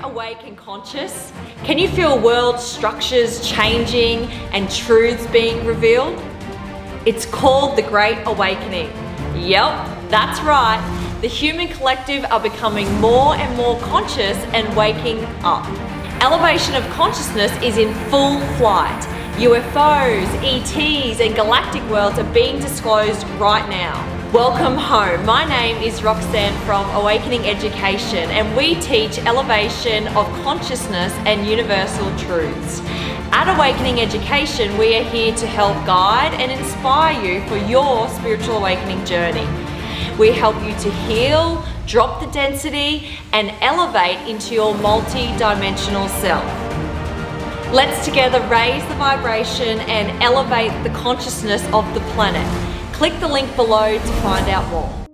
awake and conscious? Can you feel world structures changing and truths being revealed? It's called the Great Awakening. Yep, that's right. The human collective are becoming more and more conscious and waking up. Elevation of consciousness is in full flight. UFOs, ETs, and galactic worlds are being disclosed right now. Welcome home. My name is Roxanne from Awakening Education, and we teach elevation of consciousness and universal truths. At Awakening Education, we are here to help guide and inspire you for your spiritual awakening journey. We help you to heal, drop the density, and elevate into your multi-dimensional self. Let's together raise the vibration and elevate the consciousness of the planet. Click the link below to find out more.